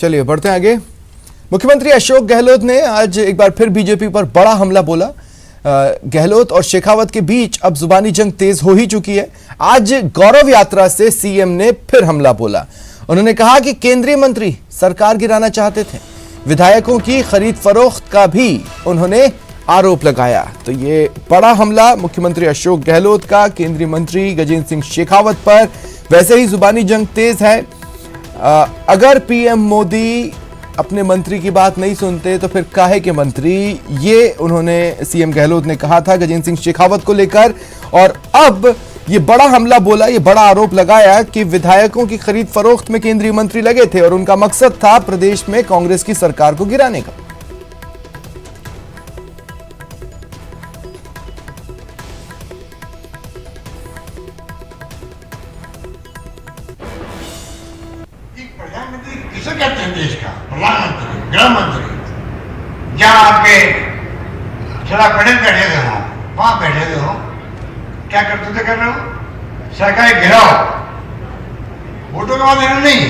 चलिए बढ़ते हैं आगे। मुख्यमंत्री अशोक गहलोत ने आज एक बार फिर बीजेपी पर बड़ा हमला बोला। गहलोत और शेखावत के बीच अब जुबानी जंग तेज हो ही चुकी है। आज गौरव यात्रा से सीएम ने फिर हमला बोला। उन्होंने कहा कि केंद्रीय मंत्री सरकार गिराना चाहते थे। विधायकों की खरीद फरोख्त का भी उन्होंने आरोप लगाया। तो ये बड़ा हमला मुख्यमंत्री अशोक गहलोत का केंद्रीय मंत्री गजेंद्र सिंह शेखावत पर। वैसे ही जुबानी जंग तेज है। अगर पीएम मोदी अपने मंत्री की बात नहीं सुनते तो फिर काहे के मंत्री, ये उन्होंने सीएम गहलोत ने कहा था गजेंद्र सिंह शेखावत को लेकर। और अब ये बड़ा हमला बोला, ये बड़ा आरोप लगाया कि विधायकों की खरीद फरोख्त में केंद्रीय मंत्री लगे थे और उनका मकसद था प्रदेश में कांग्रेस की सरकार को गिराने का। प्रधानमंत्री किसे कहते हैं देश का? प्रधानमंत्री, गृह मंत्री। जहां आपके थोड़ा पढ़े बैठे थे हो, वहां बैठे थे हो, क्या करते थे? कर रहे हो सरकारी गिराओ, वोटों के माध्यम नहीं,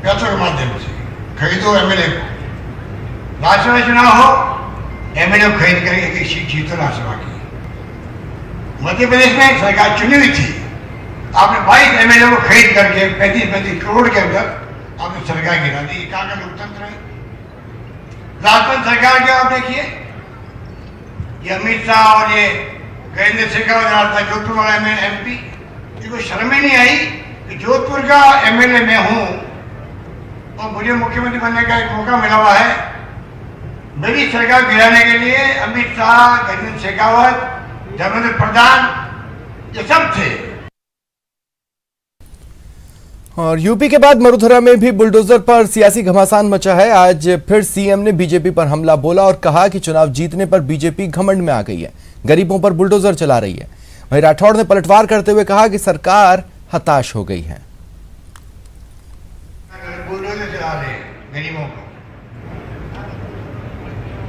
पैसों के माध्यम से खरीदो एमएलए को। राज्यसभा चुनाव हो, एमएलए को खरीद करके एक सीट जीतो राज्यसभा की। मध्य प्रदेश में सरकार चुनी हुई थी, आपने 22 एमएलए को खरीद करके 35 करोड़ के अंदर आपने सरकार गिरा दी। कहां का लोकतंत्र है? राजस्थान सरकार क्या आप देखिए, ये अमित शाह और ये गजेंद्र शेखावत जोधपुर वाला एमपी, इनको शर्म ही नहीं आई कि जोधपुर का एमएलए मैं हूं और मुझे मुख्यमंत्री बनने का एक मौका मिला हुआ है। मेरी सरकार गिराने के लिए अमित शाह, गजेंद्र शेखावत, धर्मेंद्र प्रधान, ये सब थे। और यूपी के बाद मरुधरा में भी बुलडोजर पर सियासी घमासान मचा है। आज फिर सीएम ने बीजेपी पर हमला बोला और कहा कि चुनाव जीतने पर बीजेपी घमंड में आ गई है, गरीबों पर बुलडोजर चला रही है। वहीं राठौड़ ने पलटवार करते हुए कहा कि सरकार हताश हो गई है। बुलडोजर चला रहे गरीबों को,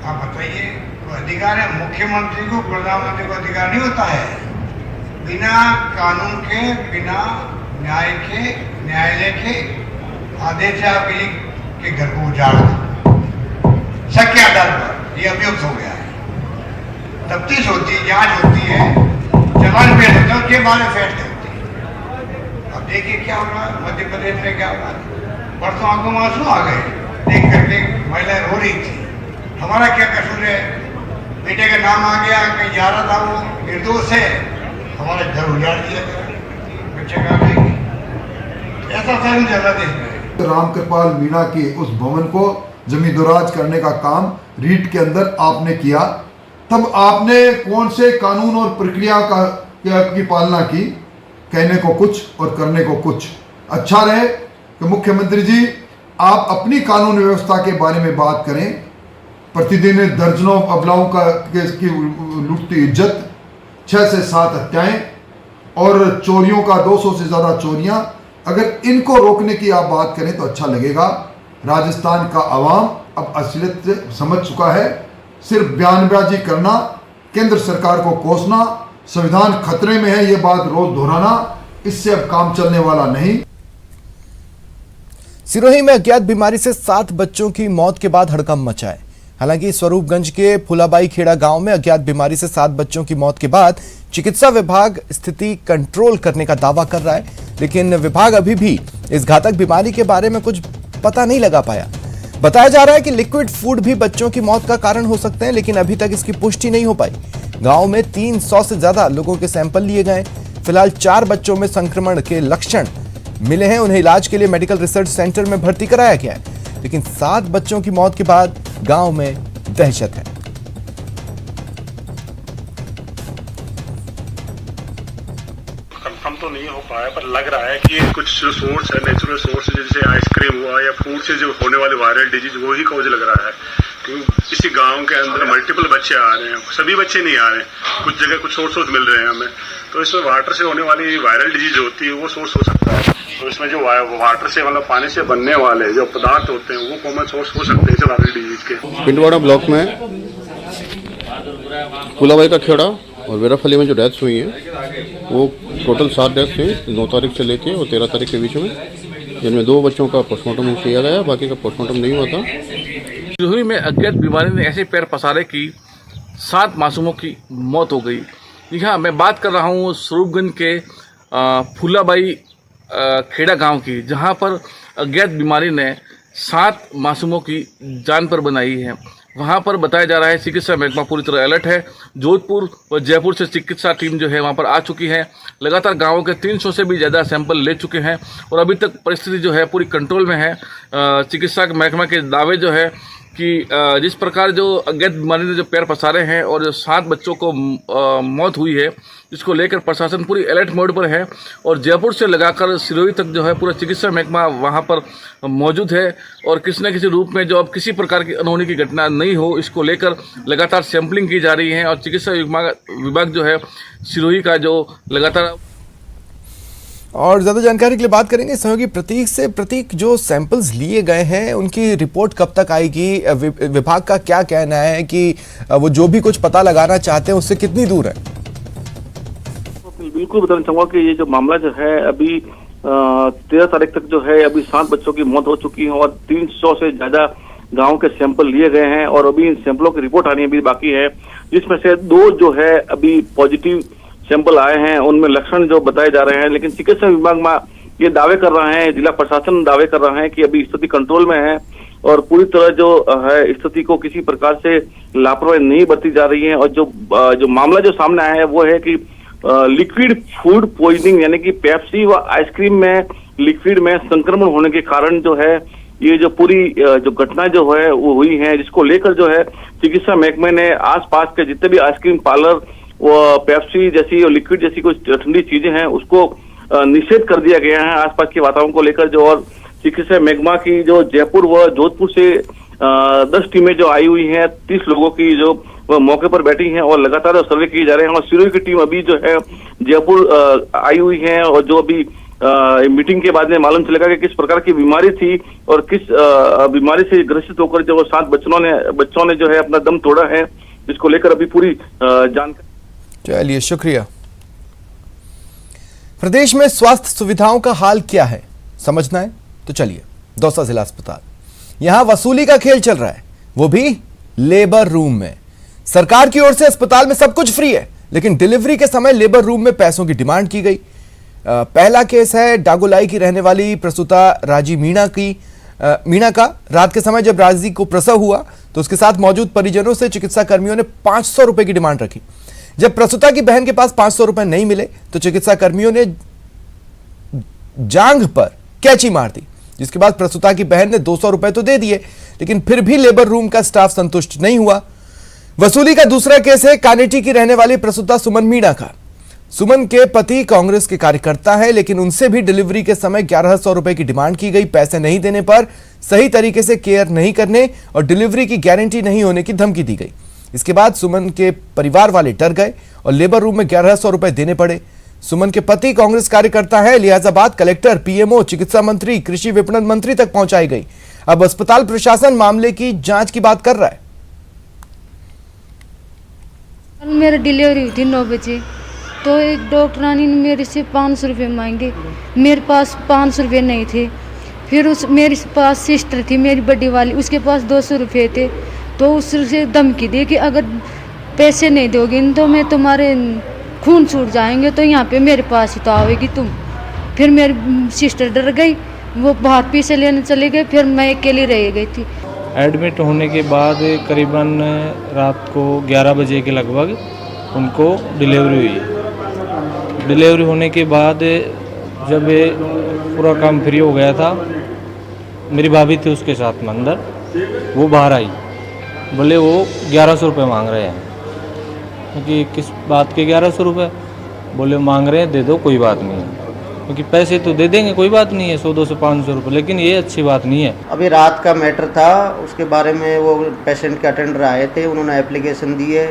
आप बताइए, तो अधिकार है मुख्यमंत्री को, प्रधानमंत्री को अधिकार नहीं होता है बिना कानून के, बिना न्याय के, न्यायालय के आदेश से आप किसी के घर को उजाड़ दो शक के आधार पर। ये अभियुक्त हो गया है, तफ्तीश होती है, जांच होती है, चालान पेश होता है, उसके बाद फैसले होते हैं। अब देखिए क्या हो रहा है मध्य प्रदेश में, क्या हो रहा है। परसों आंखों में आंसू आ गए देख करके, महिलाएं रो रही थी, हमारा क्या कसूर है, बेटे का नाम आ गया, कहीं जा रहा था, वो निर्दोष है, हमारा घर उजाड़ दिया गया, बच्चे का नहीं। ऐसा सारी ज्यादा देश में रामकृपाल मीणा के उस भवन को जमींदोराज करने का काम रीट के अंदर आपने किया, तब आपने कौन से कानून और प्रक्रिया की पालना की? कहने को कुछ और करने को कुछ। अच्छा रहे कि मुख्यमंत्री जी आप अपनी कानून व्यवस्था के बारे में बात करें। प्रतिदिन दर्जनों अबलाओं की लुटती इज्जत, 6 से 7 हत्याएं और चोरियों का 200 से ज़्यादा चोरियां, अगर इनको रोकने की आप बात करें तो अच्छा लगेगा। राजस्थान का अवाम अब असलियत से समझ चुका है। सिर्फ बयानबाजी करना, केंद्र सरकार को कोसना, संविधान खतरे में है ये बात रोज दोहराना, इससे अब काम चलने वाला नहीं। सिरोही में अज्ञात बीमारी से 7 बच्चों की मौत के बाद हड़कंप मचा है। हालांकि स्वरूपगंज के फुलाबाई खेड़ा गांव में अज्ञात बीमारी से 7 बच्चों की मौत के बाद चिकित्सा विभाग स्थिति कंट्रोल करने का दावा कर रहा है, लेकिन विभाग अभी भी इस घातक बीमारी के बारे में कुछ पता नहीं लगा पाया। बताया जा रहा है कि लिक्विड फूड भी बच्चों की मौत का कारण हो सकते हैं, लेकिन अभी तक इसकी पुष्टि नहीं हो पाई। गांव में 300 से ज्यादा लोगों के सैंपल लिए गए। फिलहाल 4 बच्चों में संक्रमण के लक्षण मिले हैं, उन्हें इलाज के लिए मेडिकल रिसर्च सेंटर में भर्ती कराया गया है, लेकिन 7 बच्चों की मौत के बाद गांव में दहशत है। कंफर्म तो नहीं हो पाया, पर लग रहा है कि ये कुछ जो सोर्स है, नेचुरल सोर्स, जैसे आइसक्रीम हुआ या फूड से जो होने वाले वायरल डिजीज, वो ही कॉज लग रहा है। क्योंकि इसी गांव के अंदर मल्टीपल बच्चे आ रहे हैं, सभी बच्चे नहीं आ रहे, कुछ जगह कुछ सोर्स मिल रहे हैं हमें, तो इसमें वाटर से होने वाली वायरल डिजीज होती है, वो सोर्स हो सकता है। तो इसमें जो वाटर से मतलब पानी से बनने वाले जो पदार्थ होते हैं, वो कॉमन सोर्स हो सकते हैं वायरल डिजीज के। पिंडवाड़ा ब्लॉक में फुलाबाई का खेड़ा और वेराफली में जो डेथ्स हुई हैं, वो टोटल 7 डेथ्स हुई 9 तारीख से लेके और 13 तारीख के बीच में। जिनमें 2 बच्चों का पोस्टमार्टम किया गया, बाकी का पोस्टमार्टम नहीं हुआ था। सिरोही में अज्ञात बीमारी ने ऐसे पैर पसारे कि 7 मासूमों की मौत हो गई। जी हाँ, मैं बात कर रहा हूँ स्वरूपगंज के फूलाबाई खेड़ा गांव की, जहां पर अज्ञात बीमारी ने 7 मासूमों की जान पर बनाई है। वहां पर बताया जा रहा है चिकित्सा महकमा पूरी तरह अलर्ट है। जोधपुर व जयपुर से चिकित्सा टीम जो है वहां पर आ चुकी है। लगातार गांवों के 300 से भी ज़्यादा सैंपल ले चुके हैं और अभी तक परिस्थिति जो है पूरी कंट्रोल में है। चिकित्सा महकमा के दावे जो है कि जिस प्रकार जो अज्ञात बीमारी ने जो पैर पसारे हैं और जो 7 बच्चों को मौत हुई है, इसको लेकर प्रशासन पूरी अलर्ट मोड पर है और जयपुर से लगाकर सिरोही तक जो है पूरा चिकित्सा महकमा वहां पर मौजूद है और किसी न किसी रूप में जो अब किसी प्रकार की अनहोनी की घटना नहीं हो, इसको लेकर लगातार सैंपलिंग की जा रही है और चिकित्सा विभाग जो है सिरोही का जो लगातार। और ज्यादा जानकारी के लिए बात करेंगे सहयोगी प्रतीक से। प्रतीक, जो सैंपल्स लिए गए हैं उनकी रिपोर्ट कब तक आएगी? विभाग का क्या कहना है कि वो जो भी कुछ पता लगाना चाहते हैं उससे कितनी दूर है? बिल्कुल बताना चाहूंगा कि ये जो मामला जो है अभी 13 तारीख तक जो है अभी 7 बच्चों की मौत हो चुकी है और 300 से ज्यादा गांव के सैंपल लिए गए हैं और अभी इन सैंपलों की रिपोर्ट आनी अभी बाकी है, जिसमें से 2 जो है अभी पॉजिटिव सैंपल आए हैं। उनमें लक्षण जो बताए जा रहे हैं, लेकिन चिकित्सा विभाग में ये दावे कर रहे हैं, जिला प्रशासन दावे कर रहे हैं कि अभी स्थिति कंट्रोल में है और पूरी तरह जो है स्थिति को किसी प्रकार से लापरवाही नहीं बरती जा रही है। और जो मामला जो सामने आया है वो है कि लिक्विड फूड पॉइजनिंग यानी कि पेप्सी व आइसक्रीम में लिक्विड में संक्रमण होने के कारण जो है ये जो पूरी जो घटना जो है वो हुई है, जिसको लेकर जो है चिकित्सा महकमे ने आसपास के जितने भी आइसक्रीम पार्लर वो पेप्सी जैसी और लिक्विड जैसी कुछ ठंडी चीजें हैं उसको निषेध कर दिया गया है आसपास के वातावरण को लेकर। जो और चिकित्सा महकमा की जो जयपुर व जोधपुर से 10 टीमें जो आई हुई हैं, 30 लोगों की जो मौके पर बैठी हैं और लगातार सर्वे किए जा रहे हैं। और सिरोही की टीम अभी जो है जयपुर आई हुई है और जो अभी मीटिंग के बाद में मालूम चलेगा कि किस प्रकार की बीमारी थी और किस बीमारी से ग्रसित होकर जो 7 बच्चों ने जो है अपना दम तोड़ा है, जिसको लेकर अभी पूरी जानकारी। चलिए, शुक्रिया। प्रदेश में स्वास्थ्य सुविधाओं का हाल क्या है समझना है तो चलिए दौसा जिला अस्पताल। यहां वसूली का खेल चल रहा है, वो भी लेबर रूम में। सरकार की ओर से अस्पताल में सब कुछ फ्री है, लेकिन डिलीवरी के समय लेबर रूम में पैसों की डिमांड की गई। पहला केस है डागोलाई की रहने वाली प्रसूता राजी मीणा का। रात के समय जब राजी को प्रसव हुआ तो उसके साथ मौजूद परिजनों से चिकित्सा कर्मियों ने 500 रुपए की डिमांड रखी। जब प्रसूता की बहन के पास 500 रुपए नहीं मिले तो चिकित्सा कर्मियों ने जांघ पर कैंची मार दी, जिसके बाद प्रसूता की बहन ने 200 रुपए तो दे दिए, लेकिन फिर भी लेबर रूम का स्टाफ संतुष्ट नहीं हुआ। वसूली का दूसरा केस है कानेटी की रहने वाली प्रसूता सुमन मीणा का। सुमन के पति कांग्रेस के कार्यकर्ता है, लेकिन उनसे भी डिलीवरी के समय 1100 रुपए की डिमांड की गई। पैसे नहीं देने पर सही तरीके से केयर नहीं करने और डिलीवरी की गारंटी नहीं होने की धमकी दी गई। इसके बाद सुमन के परिवार वाले डर गए और लेबर रूम में 1100 रुपए देने पड़े। सुमन के पति कांग्रेस कार्यकर्ता है, लिहाजा बात कलेक्टर, पीएमओ, चिकित्सा मंत्री, कृषि विपणन मंत्री तक पहुंचाई गई। अब अस्पताल प्रशासन मामले की जांच की बात कर रहा है। मेरी डिलीवरी हुई थी 9 बजे, तो एक डॉक्टरानी ने मेरे से 500 रुपये मांगे। मेरे पास 500 रुपये नहीं थे। फिर मेरे पास सिस्टर थी मेरी बड़ी वाली, उसके पास 200 रुपये थे, तो उससे धमकी दी कि अगर पैसे नहीं दोगे तो मैं तुम्हारे खून छूट जाएंगे, तो यहाँ पे मेरे पास ही तो आओगी तुम। फिर मेरी सिस्टर डर गई, वो बाहर पीछे लेने चले गए, फिर मैं अकेली रह गई थी। एडमिट होने के बाद करीबन रात को 11 बजे के लगभग उनको डिलीवरी हुई। डिलीवरी होने के बाद जब पूरा काम फ्री हो गया था, मेरी भाभी थी उसके साथ में अंदर, वो बाहर आई, बोले वो 1100 रुपये मांग रहे हैं। क्योंकि किस बात के 1100 रुपये? बोले मांग रहे हैं, दे दो, कोई बात नहीं है। क्योंकि पैसे तो दे देंगे, कोई बात नहीं है, 100, 200, 500 रुपये, लेकिन ये अच्छी बात नहीं है। अभी रात का मैटर था, उसके बारे में वो पेशेंट के अटेंडर आए थे, उन्होंने एप्लीकेशन दी है,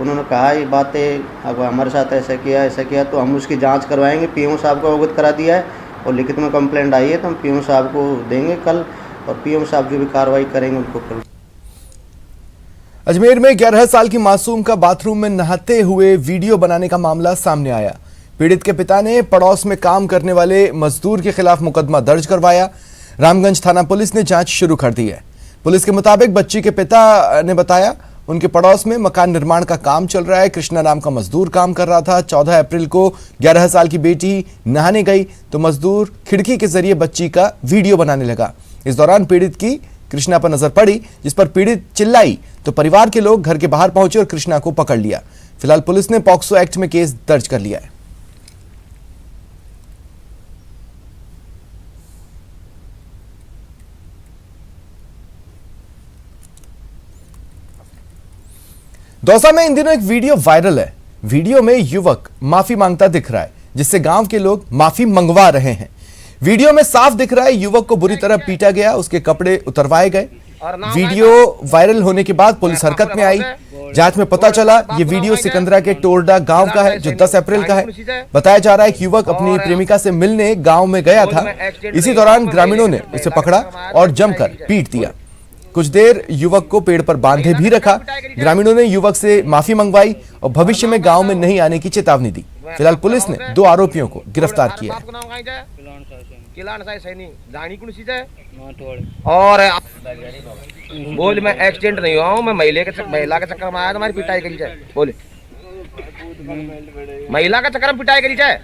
उन्होंने कहा ये बातें अब हमारे साथ ऐसा किया तो हम उसकी जांच करवाएंगे। पीएम साहब को अवगत करा दिया है और लिखित में कंप्लेंट आई है तो हम पीएम साहब को देंगे कल, और पीएम साहब जो भी कार्रवाई करेंगे उनको कल। अजमेर में 11 साल की मासूम का बाथरूम में नहाते हुए वीडियो बनाने का मामला सामने आया। पीड़ित के पिता ने पड़ोस में काम करने वाले मजदूर के खिलाफ मुकदमा दर्ज करवाया। रामगंज थाना पुलिस ने जांच शुरू कर दी है। पुलिस के मुताबिक बच्ची के पिता ने बताया उनके पड़ोस में मकान निर्माण का काम चल रहा है। कृष्णा नाम का मजदूर काम कर रहा था। 14 अप्रैल को 11 साल की बेटी नहाने गई तो मजदूर खिड़की के जरिए बच्ची का वीडियो बनाने लगा। इस दौरान पीड़ित की कृष्णा पर नजर पड़ी, जिस पर पीड़ित चिल्लाई तो परिवार के लोग घर के बाहर पहुंचे और कृष्णा को पकड़ लिया। फिलहाल पुलिस ने पॉक्सो एक्ट में केस दर्ज कर लिया है। दौसा में इन दिनों एक वीडियो वायरल है। वीडियो में युवक माफी मांगता दिख रहा है, जिससे गांव के लोग माफी मंगवा रहे हैं। वीडियो में साफ दिख रहा है युवक को बुरी तरह पीटा गया, उसके कपड़े उतरवाए गए। वीडियो वायरल होने के बाद पुलिस हरकत में आई। जांच में पता चला ये वीडियो सिकंदरा के टोरडा गांव का है, जो 10 अप्रैल का है। बताया जा रहा है कि युवक अपनी प्रेमिका से मिलने गांव में गया था। इसी दौरान ग्रामीणों ने उसे पकड़ा और जमकर पीट दिया। कुछ देर युवक को पेड़ पर बांधे भी रखा। ग्रामीणों ने युवक से माफी मंगवाई और भविष्य में गांव में नहीं आने की चेतावनी दी। फिलहाल पुलिस ने 2 आरोपियों को गिरफ्तार किया है। और बोल मैं एक्सीडेंट नहीं हुआ हूँ, मैं महिला के चक्कर में आया, तुम्हारी पिटाई करी जाए। बोले महिला का चक्कर में पिटाई करी जाए,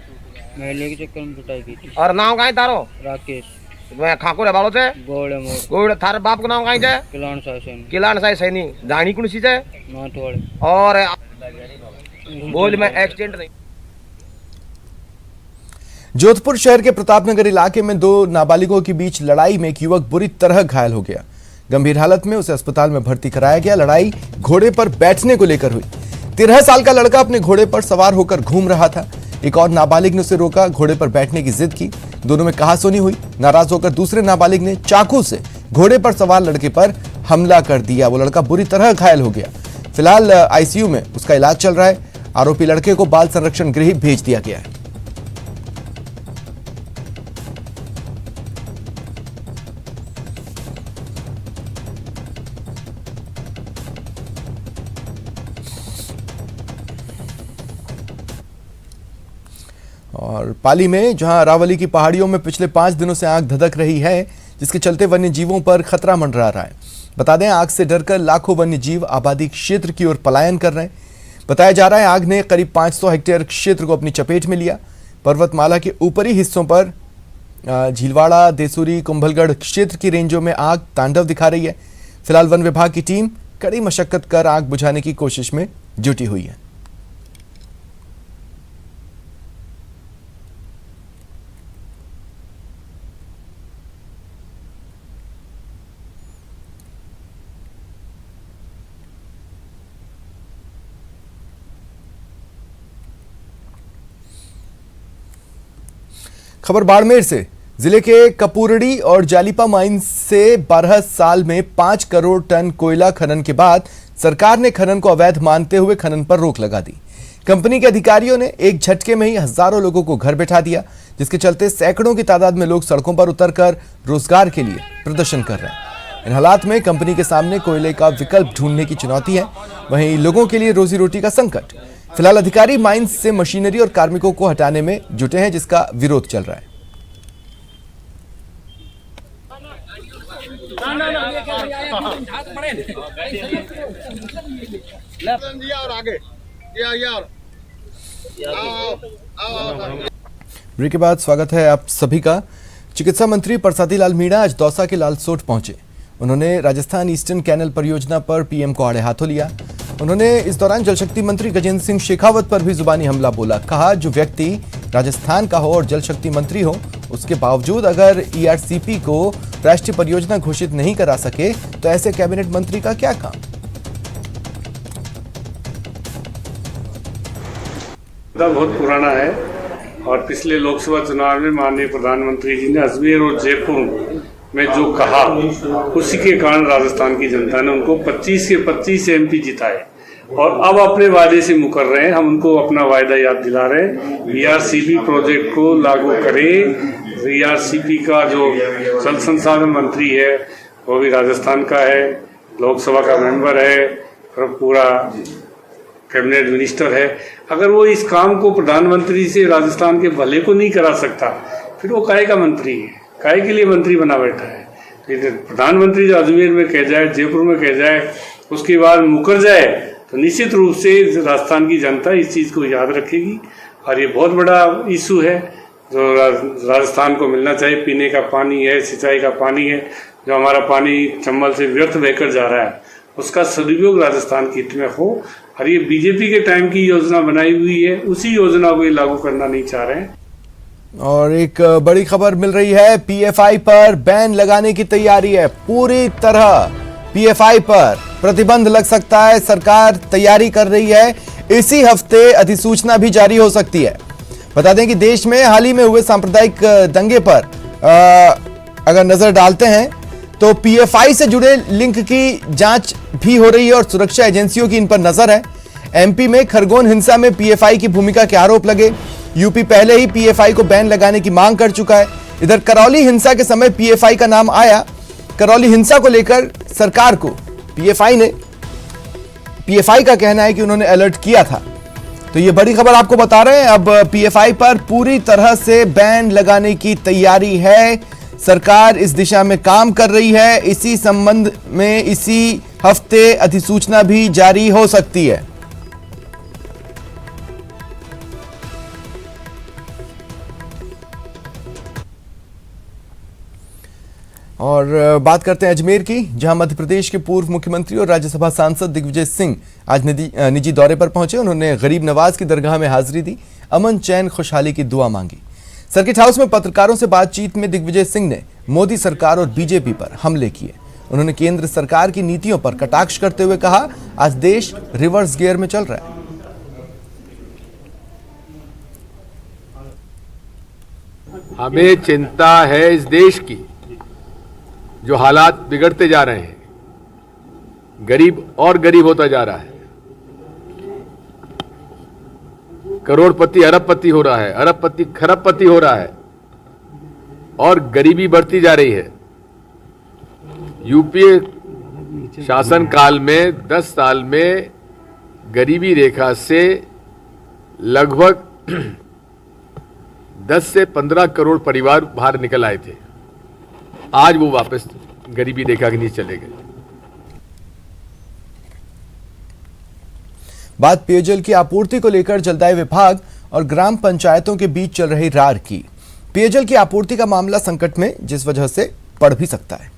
महिला के चक्कर में पिटाई की थी। और नाम कहाँ तारो? राकेश। मैं खाको रे बालो से गोड़ थार बाप को नाम कहाँ जाए? किलान साई सैनी। जानी कौन सी जाए? और बोल मैं एक्सीडेंट नहीं। जोधपुर शहर के प्रतापनगर इलाके में 2 नाबालिगों के बीच लड़ाई में एक युवक बुरी तरह घायल हो गया। गंभीर हालत में उसे अस्पताल में भर्ती कराया गया। लड़ाई घोड़े पर बैठने को लेकर हुई। 13 साल का लड़का अपने घोड़े पर सवार होकर घूम रहा था। एक और नाबालिग ने उसे रोका, घोड़े पर बैठने की जिद की। दोनों में कहासुनी हुई। नाराज होकर दूसरे नाबालिग ने चाकू से घोड़े पर सवार लड़के पर हमला कर दिया। वो लड़का बुरी तरह घायल हो गया। फिलहाल आईसीयू में उसका इलाज चल रहा है। आरोपी लड़के को बाल संरक्षण गृह भेज दिया गया है। और पाली में जहां अरावली की पहाड़ियों में पिछले 5 दिनों से आग धधक रही है, जिसके चलते वन्य जीवों पर खतरा मंडरा रहा है। बता दें आग से डरकर लाखों वन्य जीव आबादी क्षेत्र की ओर पलायन कर रहे हैं। बताया जा रहा है आग ने करीब 500 हेक्टेयर क्षेत्र को अपनी चपेट में लिया। पर्वतमाला के ऊपरी हिस्सों पर झीलवाड़ा, देसूरी, कुंभलगढ़ क्षेत्र की रेंजों में आग तांडव दिखा रही है। फिलहाल वन विभाग की टीम कड़ी मशक्कत कर आग बुझाने की कोशिश में जुटी हुई है। खबर बाड़मेर से। जिले के कपूरड़ी और जालिपा माइन से 12 साल में 5 करोड़ टन कोयला खनन के बाद सरकार ने खनन को अवैध मानते हुए खनन पर रोक लगा दी। कंपनी के अधिकारियों ने एक झटके में ही हजारों लोगों को घर बैठा दिया, जिसके चलते सैकड़ों की तादाद में लोग सड़कों पर उतरकर रोजगार के लिए प्रदर्शन कर रहे हैं। इन हालात में कंपनी के सामने कोयले का विकल्प ढूंढने की चुनौती है, वहीं लोगों के लिए रोजी रोटी का संकट। फिलहाल अधिकारी माइंस से मशीनरी और कार्मिकों को हटाने में जुटे हैं, जिसका विरोध चल रहा है। ब्रेक के बाद स्वागत है आप सभी का। चिकित्सा मंत्री परसादी लाल मीणा आज दौसा के लालसोट पहुंचे। उन्होंने राजस्थान ईस्टर्न कैनल परियोजना पर पीएम को आड़े हाथों लिया। उन्होंने इस दौरान जल शक्ति मंत्री गजेंद्र सिंह शेखावत पर भी जुबानी हमला बोला। कहा जो व्यक्ति राजस्थान का हो और जल शक्ति मंत्री हो, उसके बावजूद अगर ईआरसीपी को राष्ट्रीय परियोजना घोषित नहीं करा सके तो ऐसे कैबिनेट मंत्री का क्या काम। बहुत पुराना है और पिछले लोकसभा चुनाव में माननीय प्रधानमंत्री जी ने अजमेर और जयपुर में जो कहा, उसी के कारण राजस्थान की जनता ने उनको 25 के 25 एमपी जिताए और अब अपने वादे से मुकर रहे हैं। हम उनको अपना वायदा याद दिला रहे हैं। ईआरसीपी प्रोजेक्ट को लागू करें। ईआरसीपी का जो जल संसाधन मंत्री है वो भी राजस्थान का है, लोकसभा का मेंबर है और पूरा कैबिनेट मिनिस्टर है, अगर वो इस काम को प्रधानमंत्री से राजस्थान के भले को नहीं करा सकता, फिर वो काहे का मंत्री है, काहे के लिए मंत्री बना बैठा है। फिर प्रधानमंत्री जो अजमेर में कह जाए, जयपुर में कह जाए, उसके बाद मुकर जाए, तो निश्चित रूप से राजस्थान की जनता इस चीज़ को याद रखेगी। और ये बहुत बड़ा इशू है जो राजस्थान को मिलना चाहिए। पीने का पानी है, सिंचाई का पानी है, जो हमारा पानी चंबल से व्यर्थ बहकर जा रहा है, उसका सदुपयोग राजस्थान के हित में हो। और ये बीजेपी के टाइम की योजना बनाई हुई है, उसी योजना को ये लागू करना नहीं चाह रहे हैं। और एक बड़ी खबर मिल रही है, पीएफआई पर बैन लगाने की तैयारी है। पूरी तरह पीएफआई पर प्रतिबंध लग सकता है, सरकार तैयारी कर रही है। इसी हफ्ते अधिसूचना भी जारी हो सकती है। बता दें कि देश में हाल ही में हुए सांप्रदायिक दंगे पर अगर नजर डालते हैं तो पीएफआई से जुड़े लिंक की जांच भी हो रही है और सुरक्षा एजेंसियों की इन पर नजर है। एमपी में खरगोन हिंसा में पीएफआई की भूमिका के आरोप लगे। यूपी पहले ही पीएफआई को बैन लगाने की मांग कर चुका है। इधर करौली हिंसा के समय पीएफआई का नाम आया। करौली हिंसा को लेकर सरकार को पीएफआई का कहना है कि उन्होंने अलर्ट किया था। तो ये बड़ी खबर आपको बता रहे हैं। अब पीएफआई पर पूरी तरह से बैन लगाने की तैयारी है। सरकार इस दिशा में काम कर रही है। इसी संबंध में इसी हफ्ते अधिसूचना भी जारी हो सकती है। और बात करते हैं अजमेर की, जहां मध्य प्रदेश के पूर्व मुख्यमंत्री और राज्यसभा सांसद दिग्विजय सिंह आज निजी दौरे पर पहुंचे। उन्होंने गरीब नवाज की दरगाह में हाजिरी दी, अमन चैन खुशहाली की दुआ मांगी। सर्किट हाउस में पत्रकारों से बातचीत में दिग्विजय सिंह ने मोदी सरकार और बीजेपी पर हमले किए। उन्होंने केंद्र सरकार की नीतियों पर कटाक्ष करते हुए कहा, आज देश रिवर्स गियर में चल रहा है। हमें चिंता है इस देश की, जो हालात बिगड़ते जा रहे हैं, गरीब और गरीब होता जा रहा है, करोड़पति अरबपति हो रहा है, अरबपति खरबपति हो रहा है और गरीबी बढ़ती जा रही है। यूपीए शासनकाल में 10 साल में गरीबी रेखा से लगभग 10 से 15 करोड़ परिवार बाहर निकल आए थे। आज वो वापस गरीबी रेखा के नीचे चले गए। बात पेयजल की आपूर्ति को लेकर जलदाय विभाग और ग्राम पंचायतों के बीच चल रही रार की। पेयजल की आपूर्ति का मामला संकट में, जिस वजह से बढ़ भी सकता है।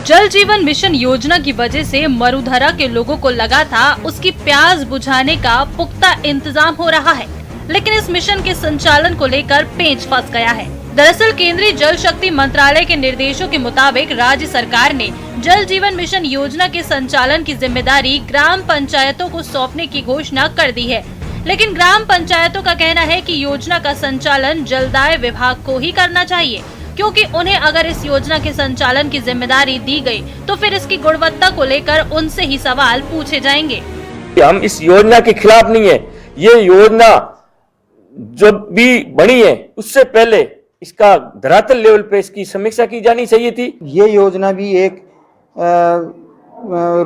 जल जीवन मिशन योजना की वजह से मरुधरा के लोगों को लगा था उसकी प्यास बुझाने का पुख्ता इंतजाम हो रहा है, लेकिन इस मिशन के संचालन को लेकर पेंच फंस गया है। दरअसल केंद्रीय जल शक्ति मंत्रालय के निर्देशों के मुताबिक राज्य सरकार ने जल जीवन मिशन योजना के संचालन की जिम्मेदारी ग्राम पंचायतों को सौंपने की घोषणा कर दी है, लेकिन ग्राम पंचायतों का कहना है कि योजना का संचालन जलदाय विभाग को ही करना चाहिए, क्योंकि उन्हें अगर इस योजना के संचालन की जिम्मेदारी दी गई तो फिर इसकी गुणवत्ता को लेकर उनसे ही सवाल पूछे जाएंगे। हम इस योजना के खिलाफ नहीं है। ये योजना जो भी बनी है उससे पहले इसका धरातल लेवल पे इसकी समीक्षा की जानी चाहिए थी। ये योजना भी एक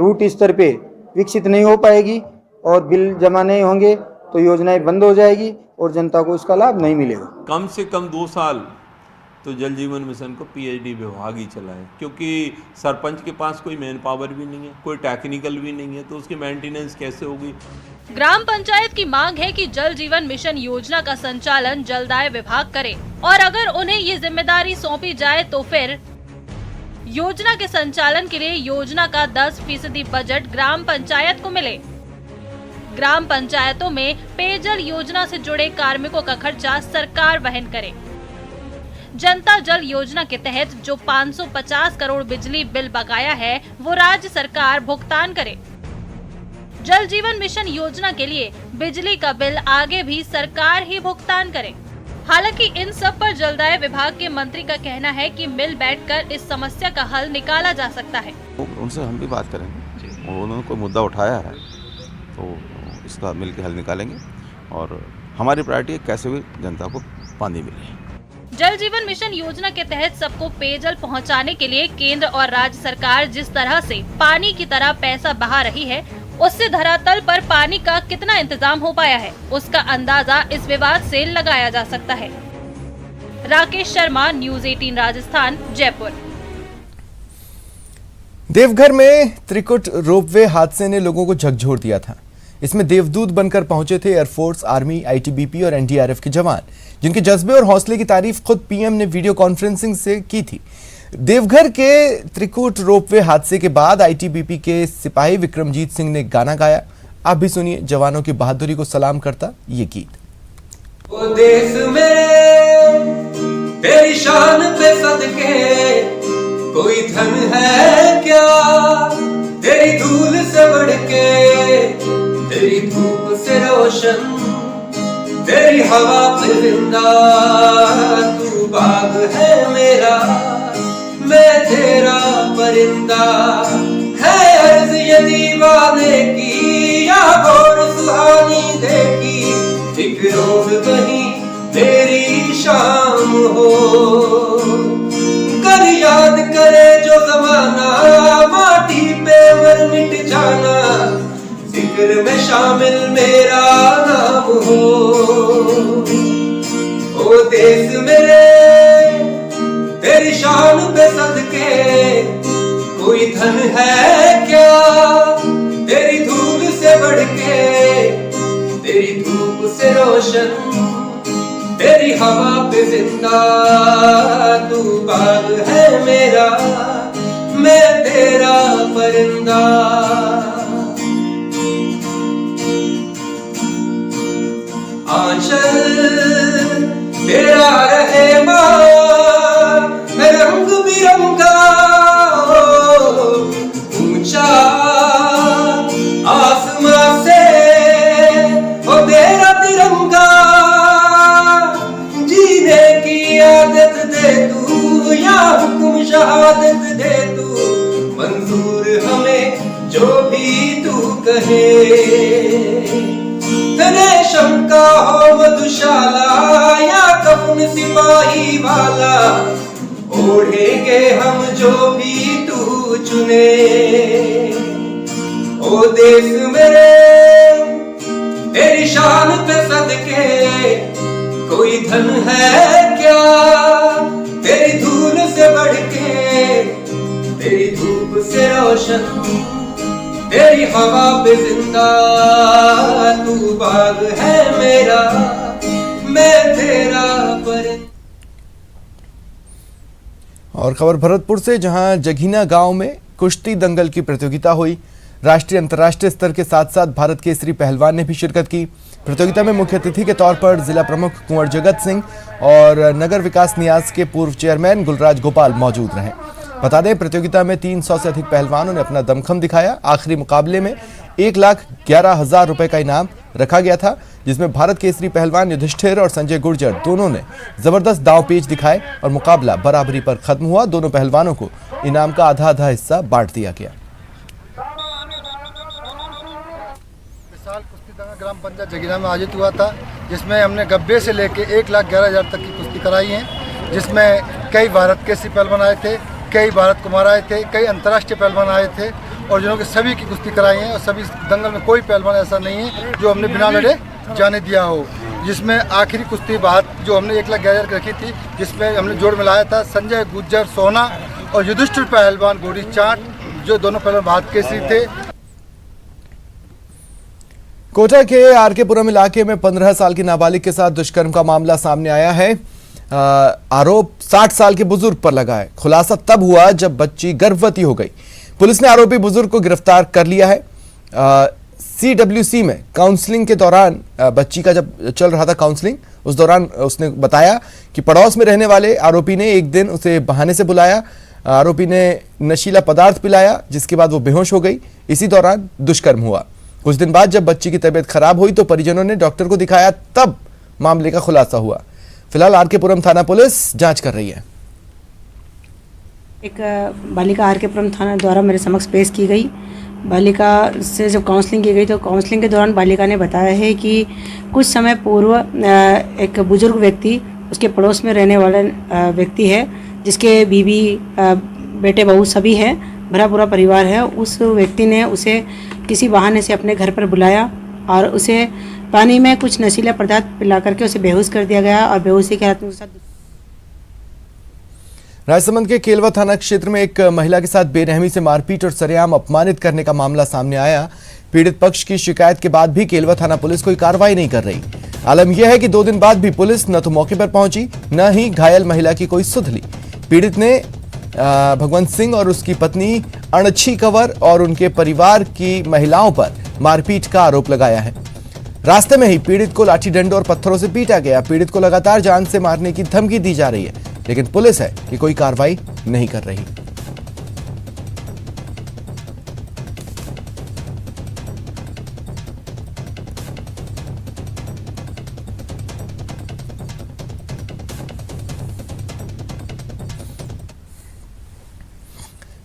रूट स्तर पे विकसित नहीं हो पाएगी और बिल जमा नहीं होंगे तो योजनाएं बंद हो जाएगी और जनता को इसका लाभ नहीं मिलेगा। कम से कम 2 साल तो जल जीवन मिशन को पीएचडी विभाग ही चलाए, क्योंकि सरपंच के पास कोई मैन पावर भी नहीं है, कोई टेक्निकल भी नहीं है, तो उसकी मेंटेनेंस कैसे होगी। ग्राम पंचायत की मांग है कि जल जीवन मिशन योजना का संचालन जलदाय विभाग करे और अगर उन्हें ये जिम्मेदारी सौंपी जाए तो फिर योजना के संचालन के लिए योजना का 10% बजट ग्राम पंचायत को मिले। ग्राम पंचायतों में पेयजल योजना से जुड़े कार्मिकों का खर्चा सरकार वहन करे। जनता जल योजना के तहत जो 550 करोड़ बिजली बिल बकाया है वो राज्य सरकार भुगतान करे। जल जीवन मिशन योजना के लिए बिजली का बिल आगे भी सरकार ही भुगतान करे। हालांकि इन सब पर जलदाय विभाग के मंत्री का कहना है कि मिल बैठकर इस समस्या का हल निकाला जा सकता है। उनसे हम भी बात करेंगे, उन्होंने कोई मुद्दा उठाया है तो इसका मिल के हल निकालेंगे और हमारी प्रायोरिटी है कैसे भी जनता को पानी मिले। जल जीवन मिशन योजना के तहत सबको पेयजल पहुंचाने के लिए केंद्र और राज्य सरकार जिस तरह से पानी की तरह पैसा बहा रही है, उससे धरातल पर पानी का कितना इंतजाम हो पाया है, उसका अंदाजा इस विवाद से लगाया जा सकता है। राकेश शर्मा, न्यूज़ 18 राजस्थान, जयपुर। देवघर में त्रिकुट रोपवे हादसे ने लोगों को झकझोर दिया था। इसमें देवदूत बनकर पहुंचे थे एयरफोर्स, आर्मी, आईटीबीपी और एनडीआरएफ के जवान, जिनके जज्बे और हौसले की तारीफ खुद पीएम ने वीडियो कॉन्फ्रेंसिंग से की थी। देवघर के त्रिकुट रोपवे हादसे के बाद आईटीबीपी के सिपाही विक्रमजीत सिंह ने गाना गाया। आप भी सुनिए जवानों की बहादुरी को सलाम करता ये गीत। ओ देश में तेरी शान पे सदके कोई धन है क्या, तेरी धूल से बढ़ के, तेरी धूप से रोशन, तेरी हवा पे जिंदा, तू बाग है मेरा, मैं तेरा परिंदा, है अर्ज ये दीवाने की या और सुहानी देखी, एक रोज वही मेरी शाम हो, कर याद करे जो जमाना, माटी पे मर मिट जाना, जिक्र में शामिल मेरा नाम हो। ओ देश मेरे तेरी शान पे सदके कोई धन है क्या, तेरी धूल से बढ़ के, तेरी धूप से रोशन, तेरी हवा पे जिंदा, तू बाग है मेरा, मैं तेरा परिंदा। आंचल तेरा रहे मां, रंग बिरंगा, ऊंचा आसमां से ओ तेरा तिरंगा, जीने की आदत दे तू या हुक्म शहादत दे तू, मंजूर हमें जो भी तू कहे, रेशम का हो मधुशाला या कफन सिपाही वाला, ओढ़ेंगे हम जो भी तू चुने। ओ देश मेरे तेरी शान पे सदके कोई धन है क्या, तेरी धूल से बढ़ के, तेरी धूप से रोशन, तेरी हवा पे जिंदा, तू बाग है मेरा, मैं तेरा परिंदा। और खबर भरतपुर से, जहां जघीना गांव में कुश्ती दंगल की प्रतियोगिता हुई। राष्ट्रीय अंतर्राष्ट्रीय स्तर के साथ साथ भारत केसरी पहलवान ने भी शिरकत की। प्रतियोगिता में मुख्य अतिथि के तौर पर जिला प्रमुख कुंवर जगत सिंह और नगर विकास न्यास के पूर्व चेयरमैन गुलराज गोपाल मौजूद रहे। बता दें, प्रतियोगिता में 300 से अधिक पहलवानों ने अपना दमखम दिखाया। आखिरी मुकाबले में 1,11,000 रुपए का इनाम रखा गया था, जिसमें भारत केसरी पहलवान युधिष्ठिर और संजय गुर्जर दोनों ने जबरदस्त दांवपेच दिखाए और मुकाबला बराबरी पर खत्म हुआ। दोनों पहलवानों को इनाम का आधा आधा हिस्सा बांट दिया गया। ग्राम पंचायत जगीना में आयोजित हुआ था, जिसमें हमने गब्बे से लेके 1,11,000 तक की कुश्ती कराई है, जिसमें कई भारत केसरी पहलवान आए थे, कई भारत कुमार आए थे, कई अंतर्राष्ट्रीय पहलवान आए थे और जिन्हों की सभी की कुश्ती कराई है। और सभी दंगल में कोई पहलवान ऐसा नहीं है जो हमने बिना लड़े जाने दिया हो। जिसमें आखिरी कुश्ती बात जो हमने 1,11,000 की रखी थी, जिसमें हमने जोड़ मिलाया था संजय गुर्जर सोना और युधिष्ठिर पहलवान गोरी चाट, जो दोनों पहलवान भारत केसरी थे। कोटा के आरकेपुरम इलाके में 15 साल की नाबालिग के साथ दुष्कर्म का मामला सामने आया है। आरोप 60 साल के बुजुर्ग पर लगा है। खुलासा तब हुआ जब बच्ची गर्भवती हो गई। पुलिस ने आरोपी बुजुर्ग को गिरफ्तार कर लिया है। CWC में काउंसलिंग के दौरान, बच्ची का जब चल रहा था काउंसलिंग, उस दौरान उसने बताया कि पड़ोस में रहने वाले आरोपी ने एक दिन उसे बहाने से बुलाया। आरोपी ने नशीला पदार्थ पिलाया, जिसके बाद वो बेहोश हो गई। इसी दौरान दुष्कर्म हुआ। कुछ दिन बाद जब बच्ची की तबीयत खराब हुई तो परिजनों ने डॉक्टर को दिखाया, तब मामले का खुलासा हुआ। फिलहाल आरकेपुरम थाना पुलिस जांच कर रही है। एक बालिका आरकेपुरम थाना द्वारा मेरे समक्ष पेश की गई। बालिका से जब काउंसलिंग की गई तो काउंसलिंग के दौरान बालिका ने बताया है कि कुछ समय पूर्व एक बुजुर्ग व्यक्ति उसके पड़ोस में रहने वाला व्यक्ति है, जिसके बीवी बेटे बहू सभी हैं, भरा पूरा परिवार है। उस व्यक्ति ने उसे किसी बहाने से अपने घर पर बुलाया और उसे पानी में कुछ नशीला पदार्थ पिला करके उसे बेहोश कर दिया गया और बेहोशी की हालत में उसके साथ। राजसमंद के केलवा थाना क्षेत्र में एक महिला के साथ बेरहमी से मारपीट और सरेआम अपमानित करने का मामला सामने आया। पीड़ित पक्ष की शिकायत के बाद भी केलवा थाना पुलिस कोई कार्रवाई नहीं कर रही। आलम यह है कि 2 दिन बाद भी पुलिस न तो मौके पर पहुंची, न ही घायल महिला की कोई सुध ली। पीड़ित ने भगवंत सिंह और उसकी पत्नी अणछी कंवर और उनके परिवार की महिलाओं पर मारपीट का आरोप लगाया है। रास्ते में ही पीड़ित को लाठी डंडों और पत्थरों से पीटा गया। पीड़ित को लगातार जान से मारने की धमकी दी जा रही है, लेकिन पुलिस है कि कोई कार्रवाई नहीं कर रही।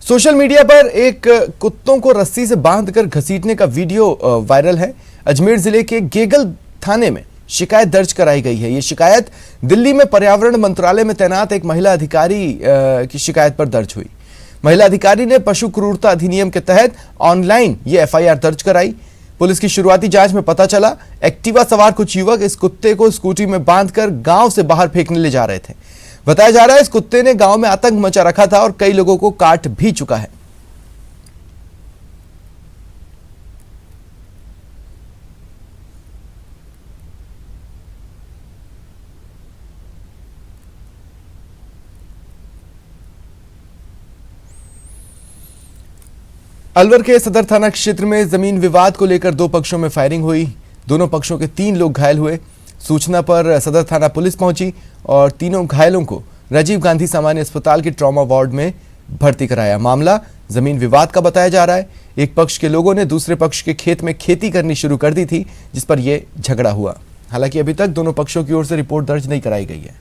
सोशल मीडिया पर एक कुत्तों को रस्सी से बांधकर घसीटने का वीडियो वायरल है। अजमेर जिले के गेगल थाने में शिकायत दर्ज कराई गई है। ये शिकायत दिल्ली में पर्यावरण मंत्रालय में तैनात एक महिला अधिकारी की शिकायत पर दर्ज हुई। महिला अधिकारी ने पशु क्रूरता अधिनियम के तहत ऑनलाइन ये एफआईआर दर्ज कराई। पुलिस की शुरुआती जांच में पता चला एक्टिवा सवार कुछ युवक इस कुत्ते को स्कूटी में बांधकर गांव से बाहर फेंकने ले जा रहे थे। बताया जा रहा है इस कुत्ते ने गांव में आतंक मचा रखा था और कई लोगों को काट भी चुका है। अलवर के सदर थाना क्षेत्र में जमीन विवाद को लेकर 2 पक्षों में फायरिंग हुई। दोनों पक्षों के 3 लोग घायल हुए। सूचना पर सदर थाना पुलिस पहुंची और तीनों घायलों को राजीव गांधी सामान्य अस्पताल के ट्रॉमा वार्ड में भर्ती कराया। मामला जमीन विवाद का बताया जा रहा है। एक पक्ष के लोगों ने दूसरे पक्ष के खेत में खेती करनी शुरू कर दी थी, जिस पर यह झगड़ा हुआ। हालांकि अभी तक दोनों पक्षों की ओर से रिपोर्ट दर्ज नहीं कराई गई है।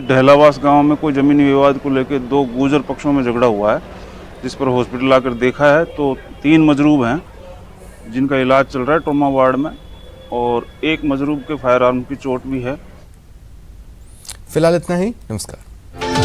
ढहलावास गांव में कोई जमीनी विवाद को लेकर 2 गुर्जर पक्षों में झगड़ा हुआ है, जिस पर हॉस्पिटल आकर देखा है तो 3 मजरूब हैं जिनका इलाज चल रहा है ट्रॉमा वार्ड में, और एक मजरूब के फायर आर्म की चोट भी है। फिलहाल इतना ही। नमस्कार।